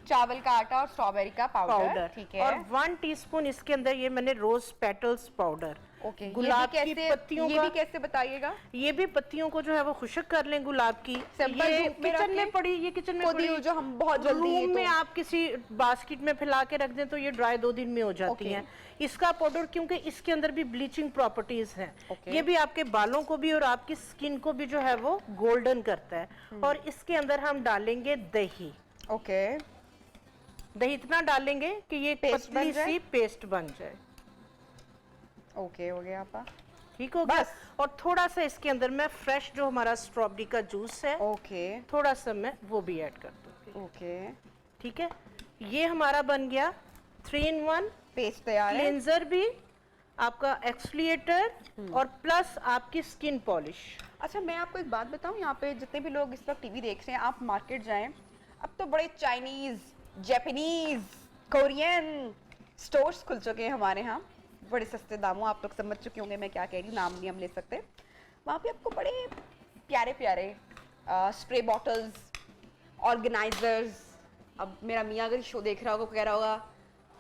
चावल का आटा और स्ट्रॉबेरी का पाउडर, ठीक है। और 1 टीस्पून इसके अंदर ये मैंने रोज पेटल्स पाउडर। ओके, गुलाब की पत्तियों ये भी कैसे बताइएगा? ये भी पत्तियों को जो है वो खुशक कर लें गुलाब की। ये किचन में पड़ी, ये किचन में पड़ी जो हम बहुत जल्दी रूम में आप किसी बास्केट में फैला के रख दें तो ये ड्राई 2 दिन में हो जाती हैं। इसका पाउडर क्योंकि इसके अंदर भी ब्लीचिंग प्रॉपर्टीज हैं, ये भी आपके बालों को भी और आपकी स्किन को भी जो है वो गोल्डन करता है। और इसके अंदर हम डालेंगे दही। ओके, दही इतना डालेंगे कि ये पतली सी पेस्ट बन जाए। ओके, हो गया आपका, ठीक हो गया। और थोड़ा सा इसके अंदर मैं फ्रेश जो हमारा स्ट्रॉबेरी का जूस है, ओके, थोड़ा सा मैं वो भी ऐड कर दूंगी। ओके, ठीक है, ये हमारा बन गया 3 in 1 पेस्ट तैयार है। क्लेंजर भी, आपका एक्सफोलिएटर और प्लस आपकी स्किन पॉलिश। अच्छा, मैं आपको एक बात बताऊं, यहाँ पे जितने भी लोग इस वक्त टीवी देख रहे हैं, आप मार्केट जाएं, अब तो बड़े चाइनीज, जापानीज, कोरियन स्टोर्स खुल चुके हैं हमारे यहाँ, बड़े सस्ते दामों, आप लोग समझ चुके होंगे मैं क्या कह रही हूँ, नाम नहीं हम ले सकते। वहाँ पे आपको बड़े प्यारे प्यारे स्प्रे बॉटल्स, ऑर्गेनाइजर्स। अब मेरा मियाँ अगर शो देख रहा होगा, कह रहा होगा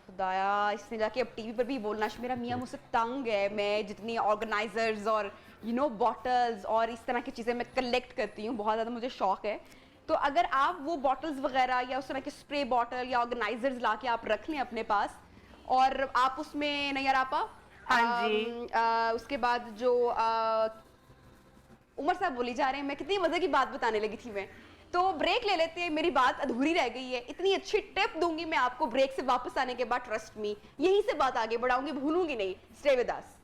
खुदाया इसने जाके अब टीवी पर भी बोलना, मेरा मियाँ मुझसे तंग है, मैं जितनी ऑर्गेनाइजर्स और बॉटल्स और इस तरह की चीज़ें मैं कलेक्ट करती हूँ, बहुत ज़्यादा मुझे शौक है। तो अगर आप वो बॉटल्स वगैरह या उस तरह के स्प्रे बॉटल या ऑर्गेनाइजर्स ला के आप रख लें अपने पास, और आप उसमें नहीं यार आपा, हाँ जी, उसके बाद जो उमर साहब बोली जा रहे हैं, मैं कितनी मजे की बात बताने लगी थी। मैं तो ब्रेक ले लेते हैं, मेरी बात अधूरी रह गई है। इतनी अच्छी टिप दूंगी मैं आपको ब्रेक से वापस आने के बाद, ट्रस्ट मी, यहीं से बात आगे बढ़ाऊंगी, भूलूंगी नहीं। Stay with us.